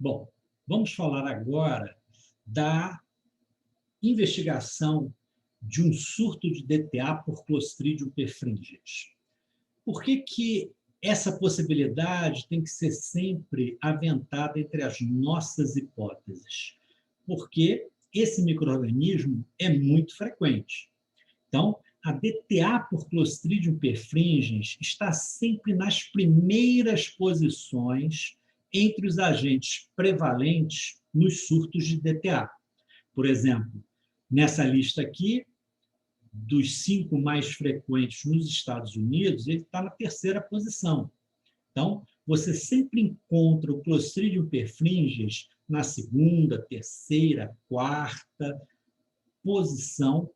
Bom, vamos falar agora da investigação de um surto de DTA por Clostridium perfringens. Por que essa possibilidade tem que ser sempre aventada entre as nossas hipóteses? Porque esse micro-organismo é muito frequente. Então, a DTA por Clostridium perfringens está sempre nas primeiras posições entre os agentes prevalentes nos surtos de DTA. Por exemplo, nessa lista aqui, dos 5 mais frequentes nos Estados Unidos, ele está na terceira posição. Então, você sempre encontra o Clostridium perfringens na segunda, terceira, quarta posição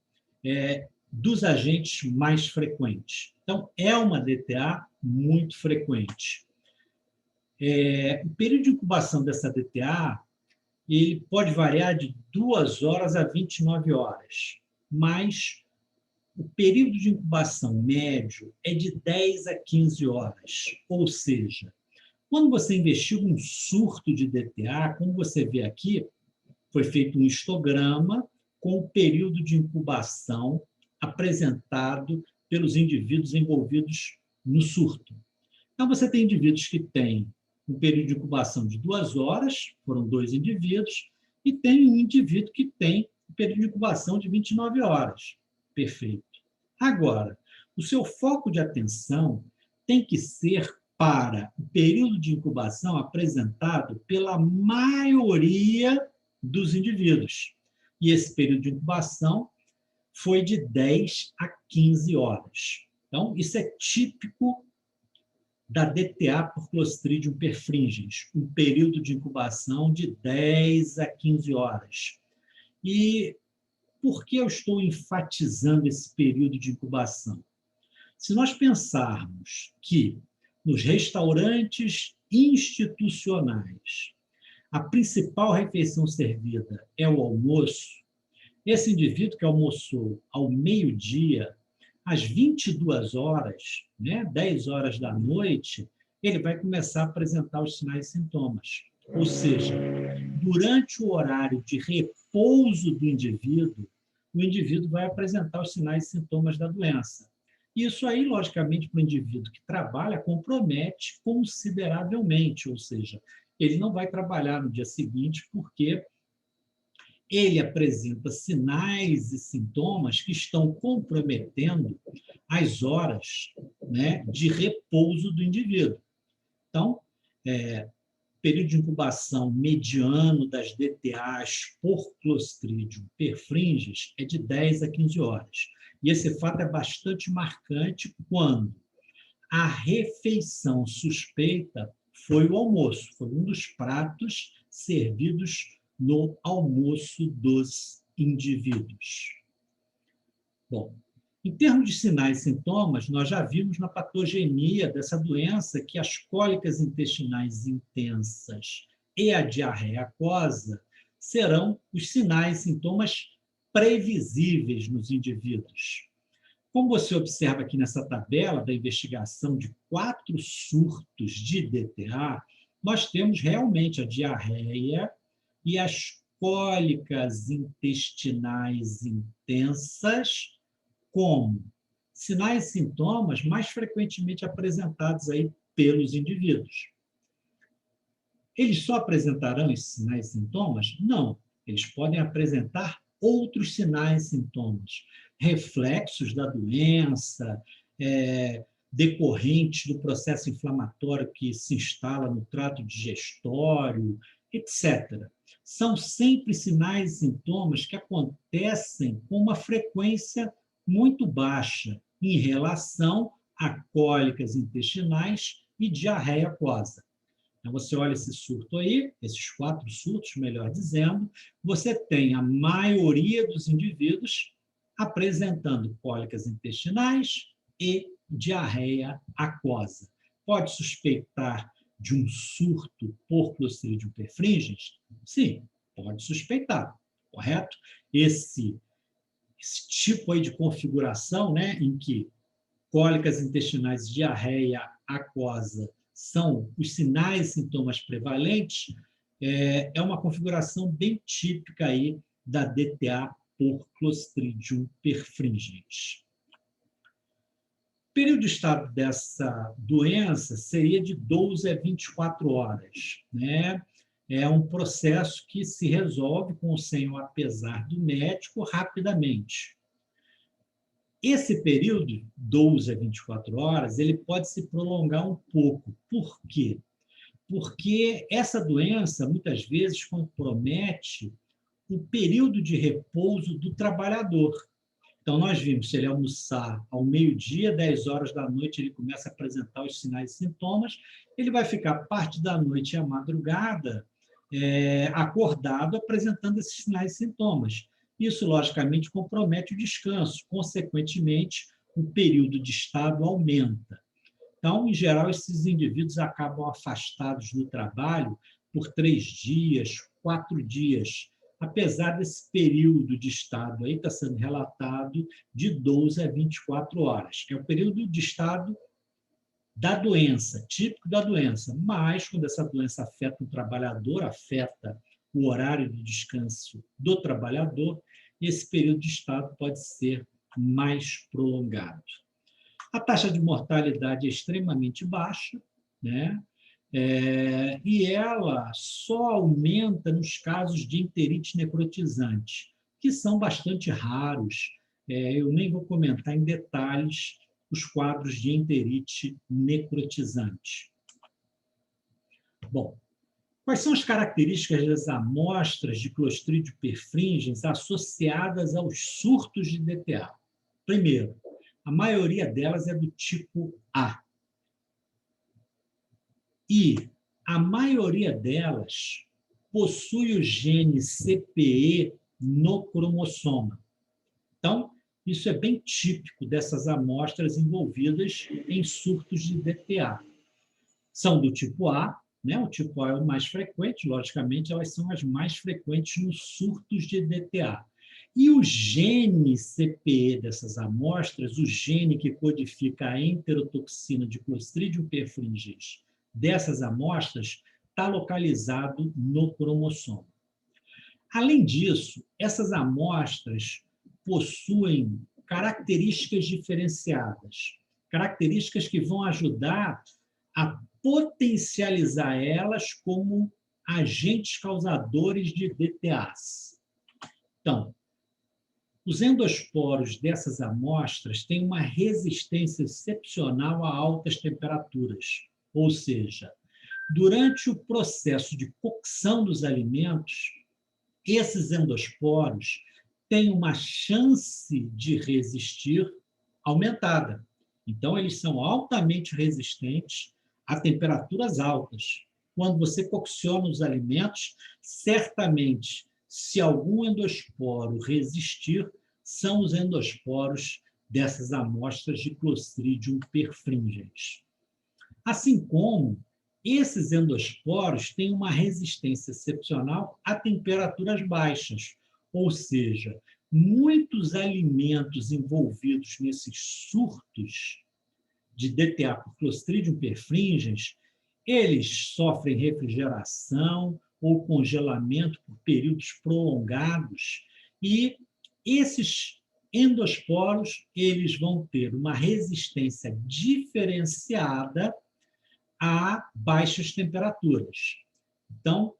dos agentes mais frequentes. Então, é uma DTA muito frequente. O período de incubação dessa DTA ele pode variar de 2 horas a 29 horas, mas o período de incubação médio é de 10 a 15 horas, ou seja, quando você investiga um surto de DTA, como você vê aqui, foi feito um histograma com o período de incubação apresentado pelos indivíduos envolvidos no surto. Então, você tem indivíduos que têm um período de incubação de 2 horas, foram 2 indivíduos, e tem um indivíduo que tem um período de incubação de 29 horas. Perfeito. Agora, o seu foco de atenção tem que ser para o período de incubação apresentado pela maioria dos indivíduos. E esse período de incubação foi de 10 a 15 horas. Então, isso é típico da DTA por Clostridium perfringens, um período de incubação de 10 a 15 horas. E por que eu estou enfatizando esse período de incubação? Se nós pensarmos que nos restaurantes institucionais a principal refeição servida é o almoço, esse indivíduo que almoçou ao meio-dia, às 22 horas, 10 horas da noite, ele vai começar a apresentar os sinais e sintomas. Ou seja, durante o horário de repouso do indivíduo, o indivíduo vai apresentar os sinais e sintomas da doença. Isso aí, logicamente, para o indivíduo que trabalha, compromete consideravelmente, ou seja, ele não vai trabalhar no dia seguinte porque ele apresenta sinais e sintomas que estão comprometendo as horas de repouso do indivíduo. Então, período de incubação mediano das DTAs por Clostridium perfringens é de 10 a 15 horas. E esse fato é bastante marcante quando a refeição suspeita foi o almoço, foi um dos pratos servidos no almoço dos indivíduos. Bom, em termos de sinais e sintomas, nós já vimos na patogenia dessa doença que as cólicas intestinais intensas e a diarreia aquosa serão os sinais e sintomas previsíveis nos indivíduos. Como você observa aqui nessa tabela da investigação de 4 surtos de DTA, nós temos realmente a diarreia e as cólicas intestinais intensas como sinais e sintomas mais frequentemente apresentados aí pelos indivíduos. Eles só apresentarão esses sinais e sintomas? Não. Eles podem apresentar outros sinais e sintomas, reflexos da doença, decorrentes do processo inflamatório que se instala no trato digestório, etc. São sempre sinais e sintomas que acontecem com uma frequência muito baixa em relação a cólicas intestinais e diarreia aquosa. Então, você olha esse surto aí, esses 4 surtos, melhor dizendo, você tem a maioria dos indivíduos apresentando cólicas intestinais e diarreia aquosa. Pode suspeitar de um surto por Clostridium perfringens? Sim, pode suspeitar, correto? Esse tipo aí de configuração, em que cólicas intestinais e diarreia aquosa são os sinais e sintomas prevalentes, é uma configuração bem típica aí da DTA por Clostridium perfringens. O período de estado dessa doença seria de 12 a 24 horas, né? É um processo que se resolve com o sem o apesar do médico rapidamente. Esse período, 12 a 24 horas, ele pode se prolongar um pouco. Por quê? Porque essa doença, muitas vezes, compromete o período de repouso do trabalhador. Então, nós vimos, se ele almoçar ao meio-dia, 10 horas da noite, ele começa a apresentar os sinais e sintomas, ele vai ficar parte da noite e a madrugada acordado, apresentando esses sinais e sintomas. Isso, logicamente, compromete o descanso. Consequentemente, o período de estado aumenta. Então, em geral, esses indivíduos acabam afastados do trabalho por 3 dias, 4 dias, apesar desse período de estado aí estar sendo relatado de 12 a 24 horas, que é o período de estado da doença, típico da doença. Mas, quando essa doença afeta o trabalhador, afeta o horário de descanso do trabalhador, esse período de estado pode ser mais prolongado. A taxa de mortalidade é extremamente baixa, né? E ela só aumenta nos casos de enterite necrotizante, que são bastante raros. Eu nem vou comentar em detalhes os quadros de enterite necrotizante. Bom, quais são as características das amostras de Clostridium perfringens associadas aos surtos de DTA? Primeiro, a maioria delas é do tipo A. E a maioria delas possui o gene CPE no cromossoma. Então, isso é bem típico dessas amostras envolvidas em surtos de DTA. São do tipo A, né? O tipo A é o mais frequente, logicamente, elas são as mais frequentes nos surtos de DTA. E o gene CPE dessas amostras, o gene que codifica a enterotoxina de Clostridium perfringens dessas amostras, está localizado no cromossomo. Além disso, essas amostras possuem características diferenciadas, características que vão ajudar a potencializar elas como agentes causadores de DTAs. Então, os endosporos dessas amostras têm uma resistência excepcional a altas temperaturas, ou seja, durante o processo de cocção dos alimentos, esses endosporos têm uma chance de resistir aumentada. Então, eles são altamente resistentes a temperaturas altas. Quando você cocciona os alimentos, certamente, se algum endosporo resistir, são os endosporos dessas amostras de Clostridium perfringens. Assim como esses endosporos têm uma resistência excepcional a temperaturas baixas, ou seja, muitos alimentos envolvidos nesses surtos de DTA por Clostridium perfringens, eles sofrem refrigeração ou congelamento por períodos prolongados e esses endosporos eles vão ter uma resistência diferenciada a baixas temperaturas. Então,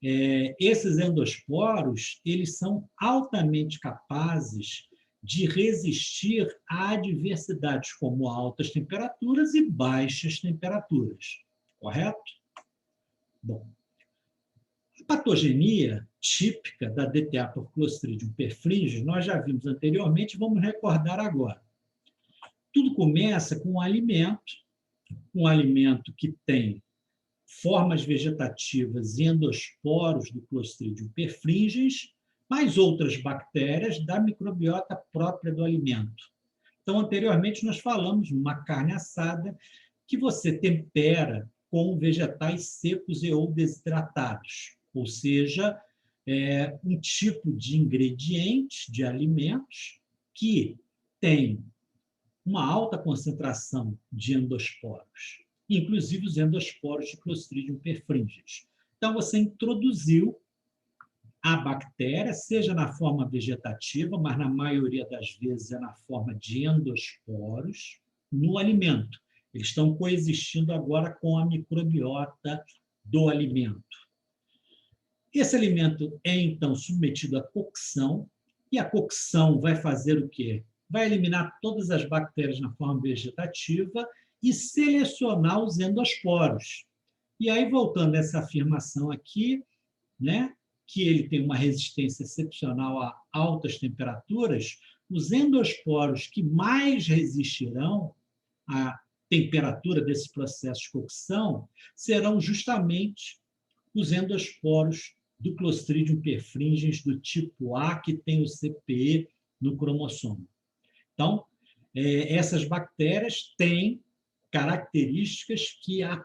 esses endosporos eles são altamente capazes de resistir a adversidades como altas temperaturas e baixas temperaturas. Correto? Bom, a patogenia típica da DTA por Clostridium perfringens nós já vimos anteriormente, vamos recordar agora. Tudo começa com um alimento que tem formas vegetativas e endosporos do Clostridium perfringens, mais outras bactérias da microbiota própria do alimento. Então, anteriormente, nós falamos de uma carne assada que você tempera com vegetais secos e ou desidratados, ou seja, um tipo de ingrediente de alimentos que tem uma alta concentração de endosporos, inclusive os endosporos de Clostridium perfringens. Então, você introduziu a bactéria, seja na forma vegetativa, mas na maioria das vezes é na forma de endosporos, no alimento. Eles estão coexistindo agora com a microbiota do alimento. Esse alimento é, então, submetido à cocção, e a cocção vai fazer o quê? Vai eliminar todas as bactérias na forma vegetativa e selecionar os endosporos. E aí, voltando a essa afirmação aqui, né, que ele tem uma resistência excepcional a altas temperaturas, os endosporos que mais resistirão à temperatura desse processo de cocção serão justamente os endosporos do Clostridium perfringens do tipo A, que tem o CPE no cromossomo. Então, essas bactérias têm características que a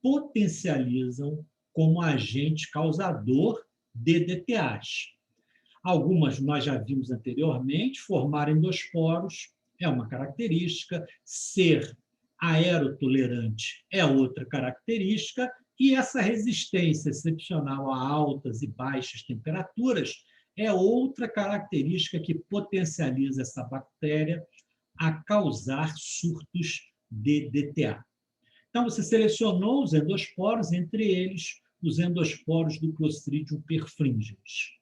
potencializam como agente causador de DTAs. Algumas nós já vimos anteriormente, formar endosporos é uma característica, ser aerotolerante é outra característica, e essa resistência excepcional a altas e baixas temperaturas é outra característica que potencializa essa bactéria a causar surtos de DTA. Então, você selecionou os endosporos, entre eles os endosporos do Clostridium perfringens.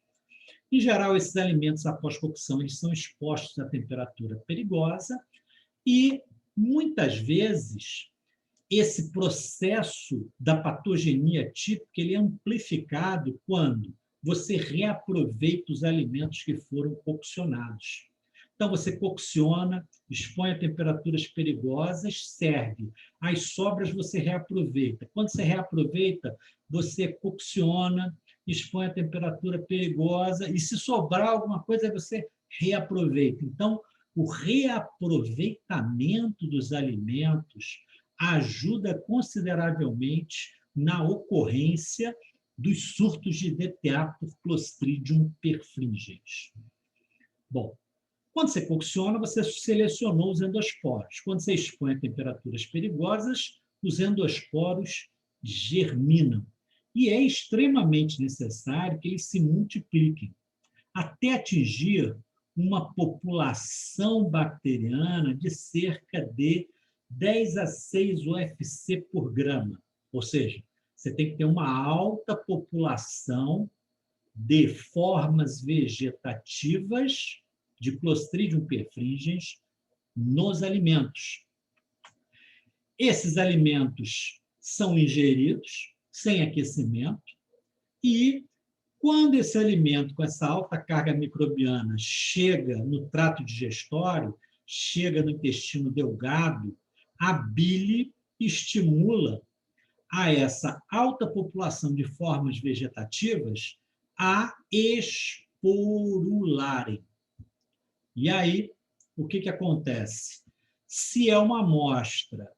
Em geral, esses alimentos, após cocção, eles são expostos à temperatura perigosa e, muitas vezes, esse processo da patogenia típica ele é amplificado quando você reaproveita os alimentos que foram coccionados. Então, você cocciona, expõe a temperaturas perigosas, serve. As sobras você reaproveita. Quando você reaproveita, você cocciona, expõe a temperatura perigosa, e se sobrar alguma coisa, você reaproveita. Então, o reaproveitamento dos alimentos ajuda consideravelmente na ocorrência dos surtos de DTA por Clostridium perfringens. Bom, quando você cocciona, você selecionou os endosporos. Quando você expõe a temperaturas perigosas, os endosporos germinam. E é extremamente necessário que eles se multipliquem, até atingir uma população bacteriana de cerca de 10 a 6 UFC por grama. Ou seja, você tem que ter uma alta população de formas vegetativas de Clostridium perfringens nos alimentos. Esses alimentos são ingeridos sem aquecimento e, quando esse alimento com essa alta carga microbiana chega no trato digestório, chega no intestino delgado, a bile estimula a essa alta população de formas vegetativas a esporularem. E aí, o que acontece? Se é uma amostra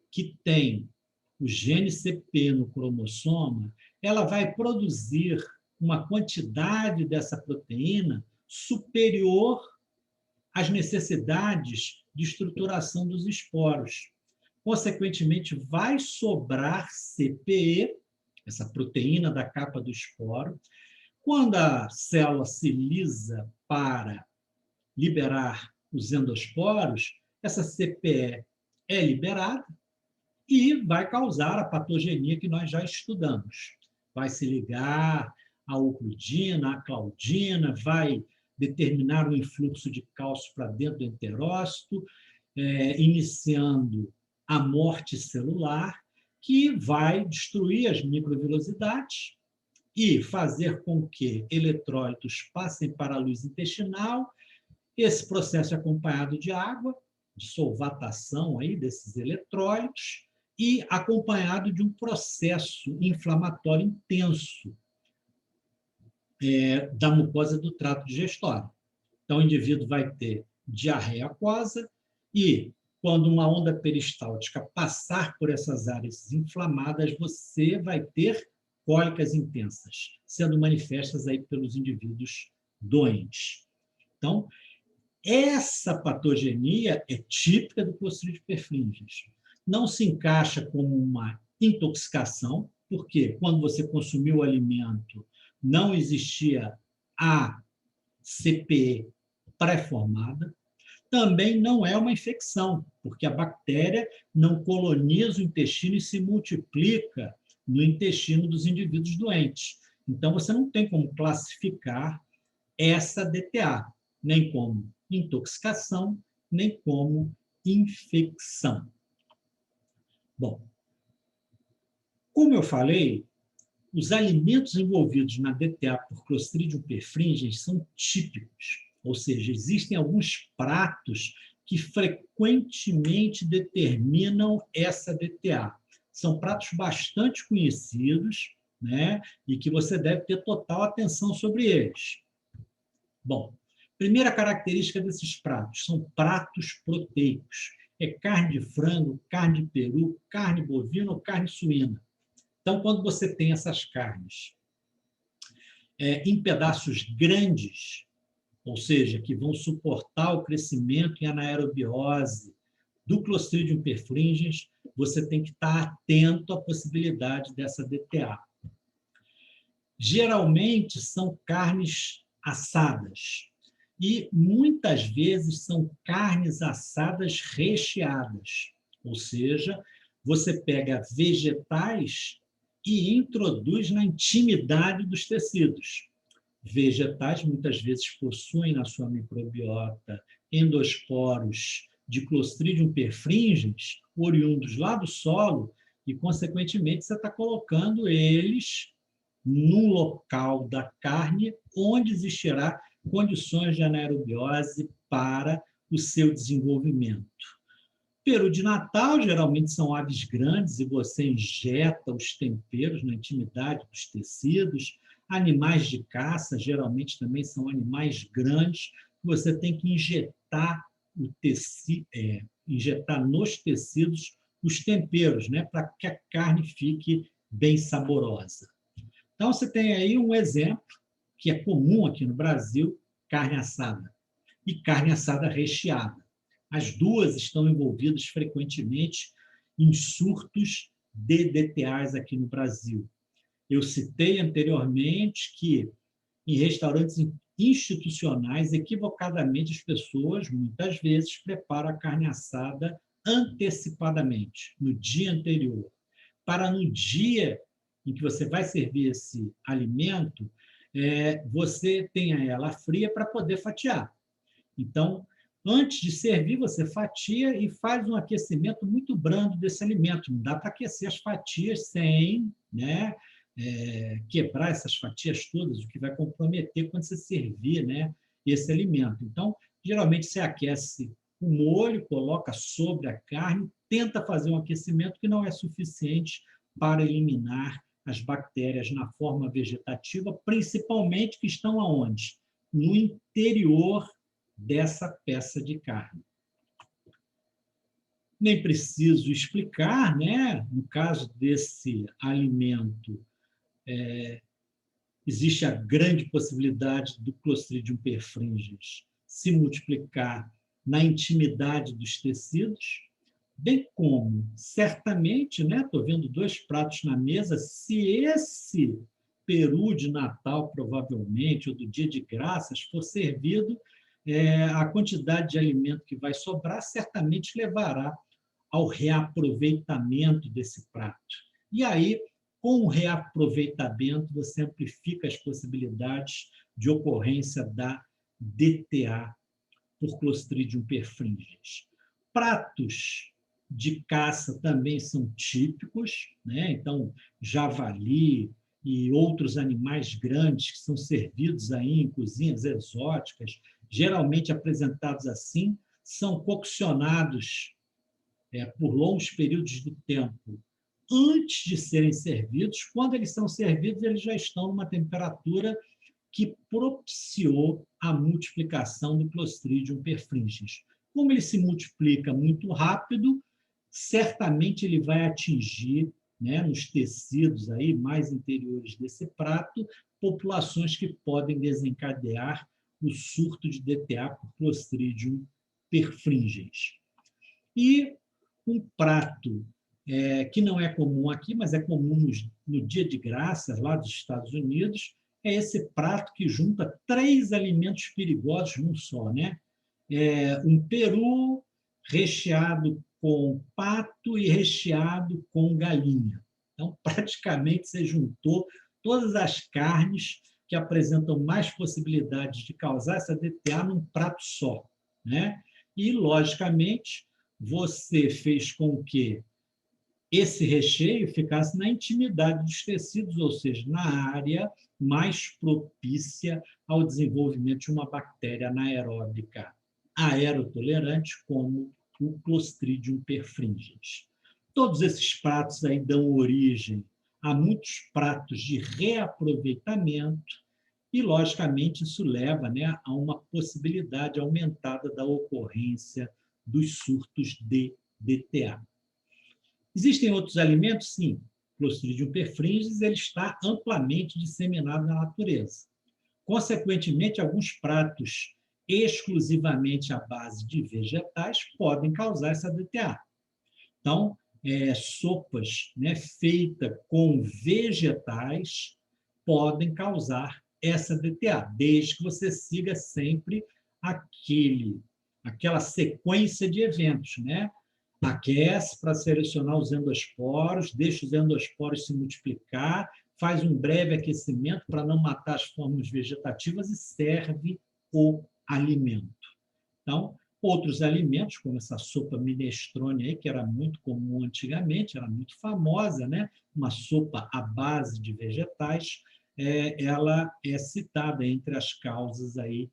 que tem o gene CP no cromossoma, ela vai produzir uma quantidade dessa proteína superior às necessidades de estruturação dos esporos. Consequentemente, vai sobrar CPE, essa proteína da capa do esporo. Quando a célula se lisa para liberar os endosporos, essa CPE é liberada e vai causar a patogenia que nós já estudamos. Vai se ligar à ocludina, à claudina, vai determinar o influxo de cálcio para dentro do enterócito, iniciando a morte celular, que vai destruir as microvilosidades e fazer com que eletrólitos passem para a luz intestinal. Esse processo é acompanhado de água, de solvatação aí desses eletrólitos, e acompanhado de um processo inflamatório intenso da mucosa do trato digestório. Então, o indivíduo vai ter diarreia aquosa e, quando uma onda peristáltica passar por essas áreas inflamadas, você vai ter cólicas intensas, sendo manifestas aí pelos indivíduos doentes. Então, essa patogenia é típica do Clostridium perfringens. Não se encaixa como uma intoxicação, porque quando você consumiu o alimento, não existia a CPE pré-formada. Também não é uma infecção, porque a bactéria não coloniza o intestino e se multiplica no intestino dos indivíduos doentes. Então, você não tem como classificar essa DTA, nem como intoxicação, nem como infecção. Bom, como eu falei, os alimentos envolvidos na DTA por Clostridium perfringens são típicos, ou seja, existem alguns pratos que frequentemente determinam essa DTA. São pratos bastante conhecidos, né, e que você deve ter total atenção sobre eles. Bom, primeira característica desses pratos, são pratos proteicos. É carne de frango, carne de peru, carne bovina ou carne suína. Então, quando você tem essas carnes em pedaços grandes, ou seja, que vão suportar o crescimento e a anaerobiose do Clostridium perfringens, você tem que estar atento à possibilidade dessa DTA. Geralmente são carnes assadas e muitas vezes são carnes assadas recheadas, ou seja, você pega vegetais e introduz na intimidade dos tecidos. Vegetais muitas vezes possuem na sua microbiota endosporos de Clostridium perfringens, oriundos lá do solo, e, consequentemente, você está colocando eles num local da carne onde existirá condições de anaerobiose para o seu desenvolvimento. Peru de Natal, geralmente são aves grandes e você injeta os temperos na intimidade dos tecidos. Animais de caça, geralmente também são animais grandes, que você tem que injetar, injetar nos tecidos os temperos, né, para que a carne fique bem saborosa. Então, você tem aí um exemplo que é comum aqui no Brasil, carne assada e carne assada recheada. As duas estão envolvidas frequentemente em surtos de DTAs aqui no Brasil. Eu citei anteriormente que em restaurantes institucionais, equivocadamente, as pessoas, muitas vezes, preparam a carne assada antecipadamente, no dia anterior, para no dia em que você vai servir esse alimento, você tenha ela fria para poder fatiar. Então, antes de servir, você fatia e faz um aquecimento muito brando desse alimento. Não dá para aquecer as fatias sem, né, quebrar essas fatias todas, o que vai comprometer quando você servir, né, esse alimento. Então, geralmente, você aquece o molho, coloca sobre a carne, tenta fazer um aquecimento que não é suficiente para eliminar as bactérias na forma vegetativa, principalmente que estão aonde? No interior dessa peça de carne. Nem preciso explicar, né? No caso desse alimento, existe a grande possibilidade do Clostridium perfringens se multiplicar na intimidade dos tecidos, bem como, certamente, né? Estou vendo 2 pratos na mesa, se esse peru de Natal, provavelmente, ou do dia de graças, for servido, a quantidade de alimento que vai sobrar certamente levará ao reaproveitamento desse prato. E aí, com o reaproveitamento, você amplifica as possibilidades de ocorrência da DTA por Clostridium perfringens. Pratos de caça também são típicos, né? Então, javali e outros animais grandes que são servidos aí em cozinhas exóticas, geralmente apresentados assim, são coccionados por longos períodos de tempo antes de serem servidos. Quando eles são servidos, eles já estão numa temperatura que propiciou a multiplicação do Clostridium perfringens. Como ele se multiplica muito rápido, certamente ele vai atingir, né, nos tecidos aí mais interiores desse prato, populações que podem desencadear o surto de DTA por Clostridium perfringens. E um prato que não é comum aqui, mas é comum no Dia de Graças, lá dos Estados Unidos, é esse prato que junta 3 alimentos perigosos num só, né? Um peru recheado com pato e recheado com galinha. Então, praticamente, você juntou todas as carnes que apresentam mais possibilidades de causar essa DTA num prato só, né? E, logicamente, você fez com que esse recheio ficasse na intimidade dos tecidos, ou seja, na área mais propícia ao desenvolvimento de uma bactéria anaeróbica aerotolerante, como o Clostridium perfringens. Todos esses pratos aí dão origem a muitos pratos de reaproveitamento e, logicamente, isso leva, né, a uma possibilidade aumentada da ocorrência dos surtos de DTA. Existem outros alimentos? Sim. Clostridium perfringens ele está amplamente disseminado na natureza. Consequentemente, alguns pratos exclusivamente à base de vegetais podem causar essa DTA. Então, sopas, né, feitas com vegetais podem causar essa DTA, desde que você siga sempre aquela sequência de eventos, né? Aquece para selecionar os endosporos, deixa os endosporos se multiplicar, faz um breve aquecimento para não matar as formas vegetativas e serve o alimento. Então, outros alimentos, como essa sopa minestrone, aí, que era muito comum antigamente, era muito famosa, né? Uma sopa à base de vegetais, ela é citada entre as causas aí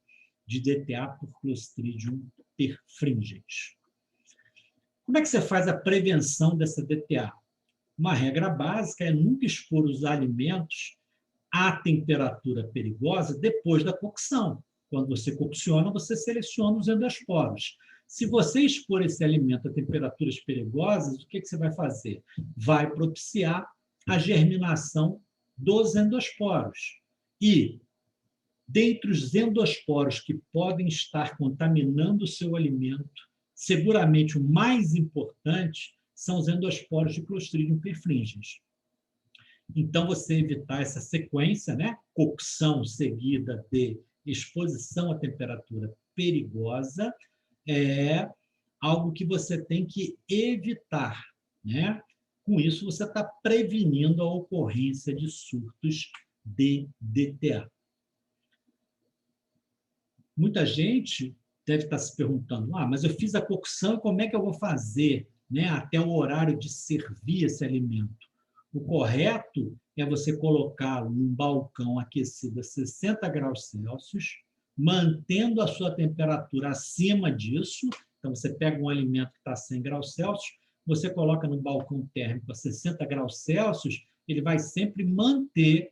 de DTA por Clostridium perfringens. Como é que você faz a prevenção dessa DTA? Uma regra básica é nunca expor os alimentos à temperatura perigosa depois da cocção. Quando você cocciona, você seleciona os endosporos. Se você expor esse alimento a temperaturas perigosas, o que você vai fazer? Vai propiciar a germinação dos endosporos. E, dentre os endosporos que podem estar contaminando o seu alimento, seguramente o mais importante são os endosporos de Clostridium perfringens. Então, você evitar essa sequência, né? Cocção seguida de exposição à temperatura perigosa, é algo que você tem que evitar, né? Com isso, você está prevenindo a ocorrência de surtos de DTA. Muita gente deve estar se perguntando, mas eu fiz a cocção, como é que eu vou fazer, né, até o horário de servir esse alimento? O correto é você colocá-lo num balcão aquecido a 60 graus Celsius, mantendo a sua temperatura acima disso. Então, você pega um alimento que está a 100 graus Celsius, você coloca no balcão térmico a 60 graus Celsius, ele vai sempre manter,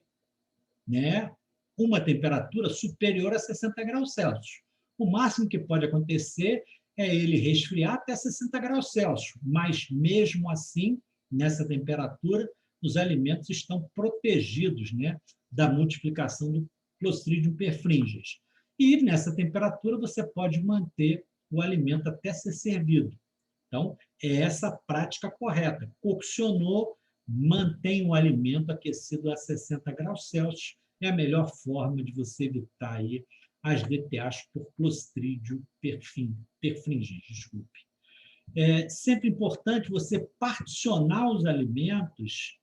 né, uma temperatura superior a 60 graus Celsius. O máximo que pode acontecer é ele resfriar até 60 graus Celsius, mas mesmo assim, nessa temperatura, os alimentos estão protegidos, né, da multiplicação do Clostridium perfringens. E nessa temperatura você pode manter o alimento até ser servido. Então, é essa a prática correta. Coccionou, mantém o alimento aquecido a 60 graus Celsius, é a melhor forma de você evitar aí as DTAs por Clostridium perfringens. Desculpe. É sempre importante você particionar os alimentos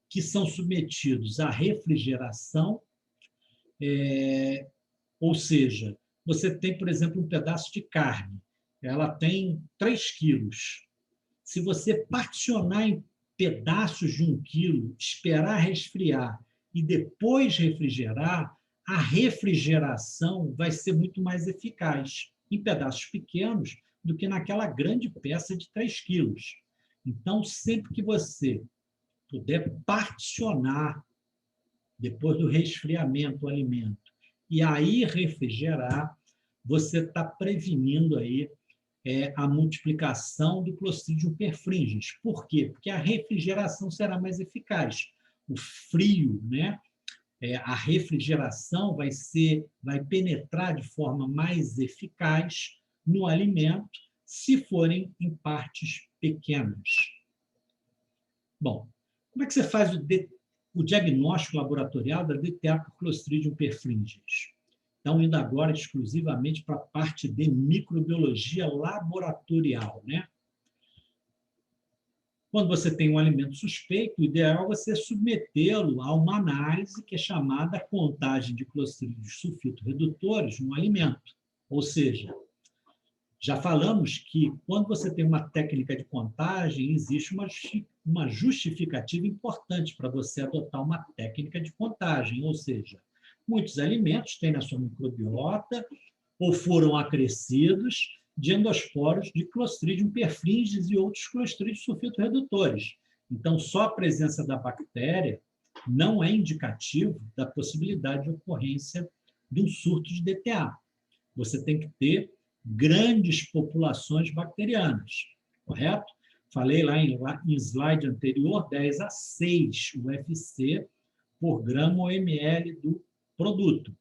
que são submetidos à refrigeração, ou seja, você tem, por exemplo, um pedaço de carne, ela tem 3 quilos. Se você particionar em pedaços de 1 quilo, esperar resfriar e depois refrigerar, a refrigeração vai ser muito mais eficaz em pedaços pequenos do que naquela grande peça de 3 quilos. Então, sempre que você puder particionar, depois do resfriamento, o alimento, e aí refrigerar, você está prevenindo aí a multiplicação do Clostridium perfringens. Por quê? Porque a refrigeração será mais eficaz. O frio, né? A refrigeração vai penetrar de forma mais eficaz no alimento se forem em partes pequenas. Bom, como é que você faz o diagnóstico laboratorial da DTA por Clostridium perfringens. Então, indo agora exclusivamente para a parte de microbiologia laboratorial, né? Quando você tem um alimento suspeito, o ideal é você submetê-lo a uma análise que é chamada contagem de clostrídeos sulfito-redutores no alimento. Ou seja, já falamos que quando você tem uma técnica de contagem, existe uma justificativa importante para você adotar uma técnica de contagem, ou seja, muitos alimentos têm na sua microbiota ou foram acrescidos de endosporos de Clostridium perfringens e outros Clostridium sulfito-redutores. Então, só a presença da bactéria não é indicativo da possibilidade de ocorrência de um surto de DTA. Você tem que ter grandes populações bacterianas, correto? Falei lá em slide anterior, 10 a 6 UFC por grama ou ml do produto,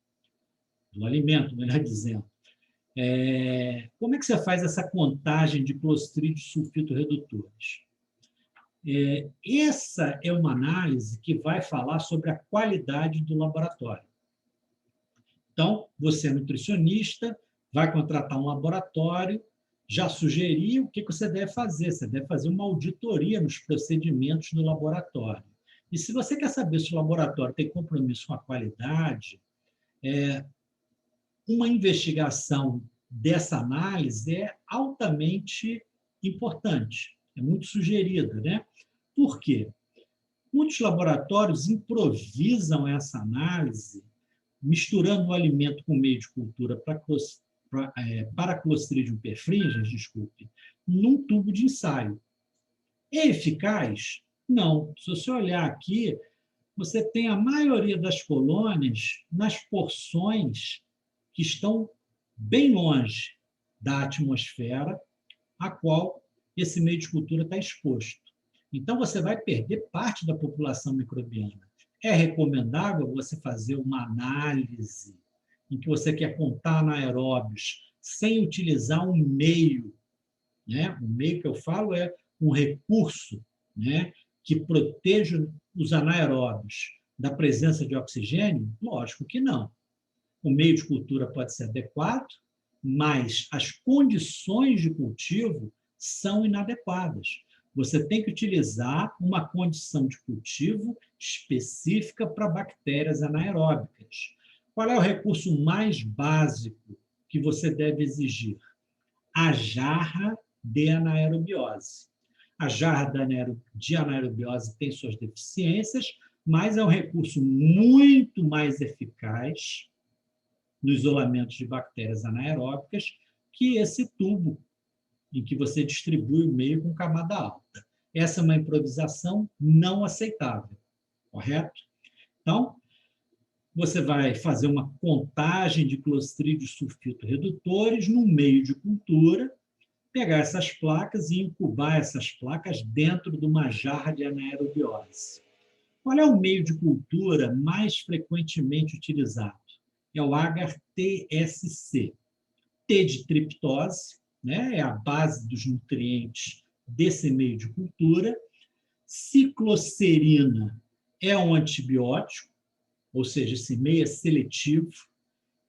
do alimento, melhor dizendo. Como é que você faz essa contagem de clostrídeos sulfito-redutores? Essa é uma análise que vai falar sobre a qualidade do laboratório. Então, você é nutricionista, vai contratar um laboratório, já sugeri o que você deve fazer. Você deve fazer uma auditoria nos procedimentos do laboratório. E se você quer saber se o laboratório tem compromisso com a qualidade, uma investigação dessa análise é altamente importante, é muito sugerida, né? Por quê? Muitos laboratórios improvisam essa análise, misturando o alimento com meio de cultura para Clostridium perfringens, desculpe, num tubo de ensaio. É eficaz? Não. Se você olhar aqui, você tem a maioria das colônias nas porções que estão bem longe da atmosfera a qual esse meio de cultura está exposto. Então, você vai perder parte da população microbiana. É recomendável você fazer uma análise em que você quer contar anaeróbios sem utilizar um meio, né? O meio que eu falo é um recurso, né, que proteja os anaeróbios da presença de oxigênio? Lógico que não. O meio de cultura pode ser adequado, mas as condições de cultivo são inadequadas. Você tem que utilizar uma condição de cultivo específica para bactérias anaeróbicas. Qual é o recurso mais básico que você deve exigir? A jarra de anaerobiose. A jarra de anaerobiose tem suas deficiências, mas é um recurso muito mais eficaz no isolamento de bactérias anaeróbicas que esse tubo em que você distribui o meio com camada alta. Essa é uma improvisação não aceitável, correto? Então, você vai fazer uma contagem de clostrídeos sulfito-redutores no meio de cultura, pegar essas placas e incubar essas placas dentro de uma jarra de anaerobiose. Qual é o meio de cultura mais frequentemente utilizado? É o agar-TSC. T de triptose, né? É a base dos nutrientes desse meio de cultura. Ciclocerina é um antibiótico, ou seja, esse meio é seletivo.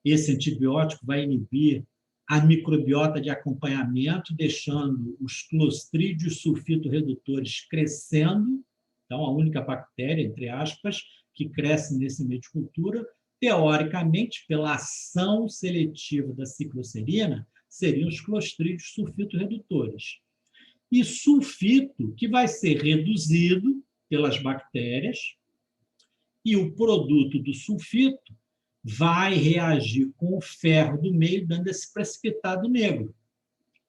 Esse antibiótico vai inibir a microbiota de acompanhamento, deixando os clostrídeos sulfito-redutores crescendo. Então, a única bactéria, entre aspas, que cresce nesse meio de cultura, teoricamente, pela ação seletiva da ciclocerina, seriam os clostrídeos sulfito-redutores. E sulfito, que vai ser reduzido pelas bactérias, e o produto do sulfito vai reagir com o ferro do meio, dando esse precipitado negro.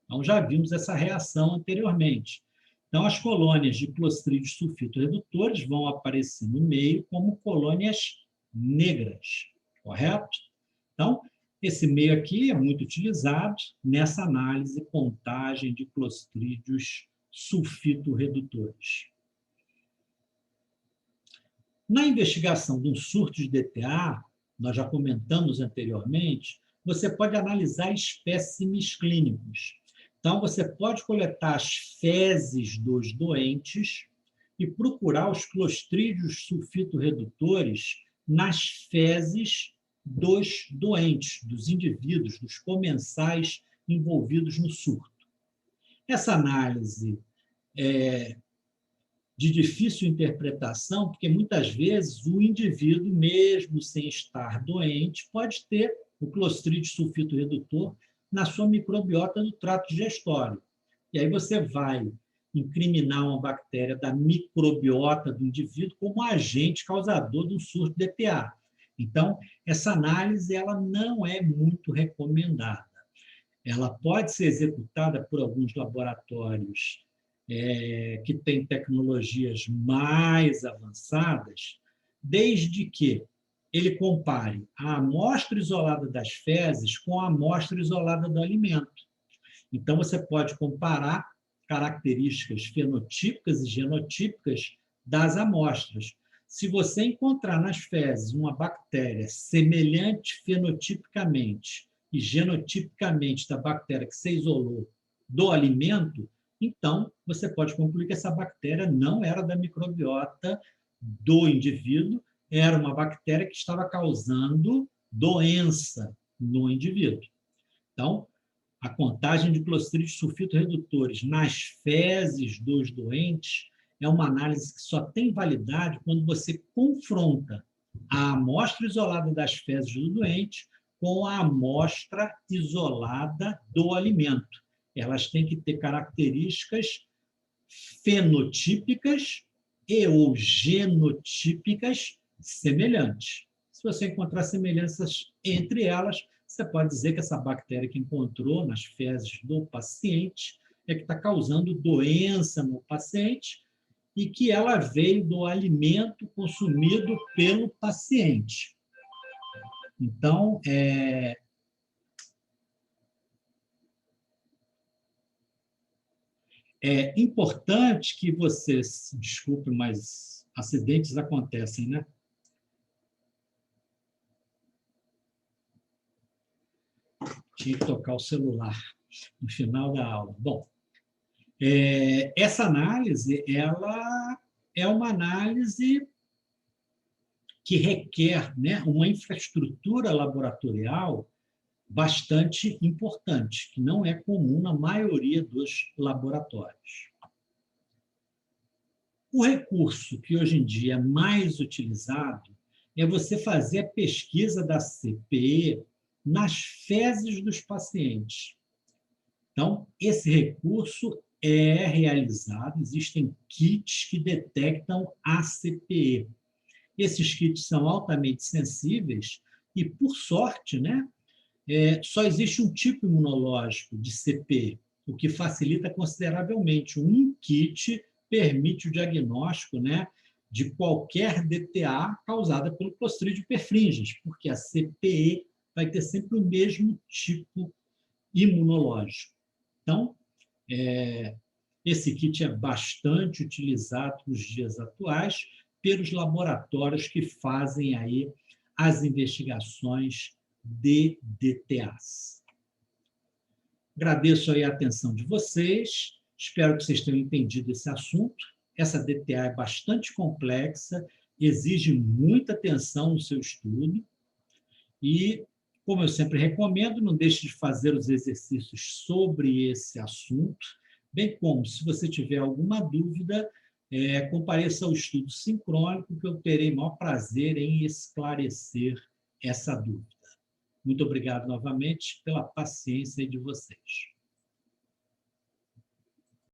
Então, já vimos essa reação anteriormente. Então, as colônias de clostrídeos sulfito-redutores vão aparecer no meio como colônias negras, correto? Então, esse meio aqui é muito utilizado nessa análise contagem de clostrídeos sulfito-redutores. Na investigação de um surto de DTA, nós já comentamos anteriormente, você pode analisar espécimes clínicos. Então, você pode coletar as fezes dos doentes e procurar os clostrídios sulfito-redutores nas fezes dos doentes, dos indivíduos, dos comensais envolvidos no surto. Essa análise é de difícil interpretação, porque muitas vezes o indivíduo, mesmo sem estar doente, pode ter o Clostridium sulfito redutor na sua microbiota do trato digestório. E aí você vai incriminar uma bactéria da microbiota do indivíduo como agente causador de um surto de DTA. Então, essa análise ela não é muito recomendada. Ela pode ser executada por alguns laboratórios que têm tecnologias mais avançadas, desde que ele compare a amostra isolada das fezes com a amostra isolada do alimento. Então, você pode comparar características fenotípicas e genotípicas das amostras. Se você encontrar nas fezes uma bactéria semelhante fenotipicamente e genotipicamente da bactéria que você isolou do alimento, então você pode concluir que essa bactéria não era da microbiota do indivíduo, era uma bactéria que estava causando doença no indivíduo. Então, a contagem de clostrídeos sulfito-redutores nas fezes dos doentes é uma análise que só tem validade quando você confronta a amostra isolada das fezes do doente com a amostra isolada do alimento. Elas têm que ter características fenotípicas e ou genotípicas semelhantes. Se você encontrar semelhanças entre elas, você pode dizer que essa bactéria que encontrou nas fezes do paciente é que está causando doença no paciente e que ela veio do alimento consumido pelo paciente. Então, é importante que você, desculpe, mas acidentes acontecem, né? Tinha que tocar o celular no final da aula. Bom, essa análise ela é uma análise que requer, né, uma infraestrutura laboratorial bastante importante, que não é comum na maioria dos laboratórios. O recurso que hoje em dia é mais utilizado é você fazer a pesquisa da CPE nas fezes dos pacientes. Então, esse recurso é realizado, existem kits que detectam a CPE. Esses kits são altamente sensíveis e, por sorte, né, só existe um tipo imunológico de CPE, o que facilita consideravelmente. Um kit permite o diagnóstico, né, de qualquer DTA causada pelo Clostridium perfringens, porque a CPE vai ter sempre o mesmo tipo imunológico. Então, esse kit é bastante utilizado nos dias atuais pelos laboratórios que fazem aí as investigações de DTAs. Agradeço aí a atenção de vocês, espero que vocês tenham entendido esse assunto. Essa DTA é bastante complexa, exige muita atenção no seu estudo e, como eu sempre recomendo, não deixe de fazer os exercícios sobre esse assunto, bem como, se você tiver alguma dúvida, compareça ao estudo sincrônico, que eu terei maior prazer em esclarecer essa dúvida. Muito obrigado novamente pela paciência de vocês.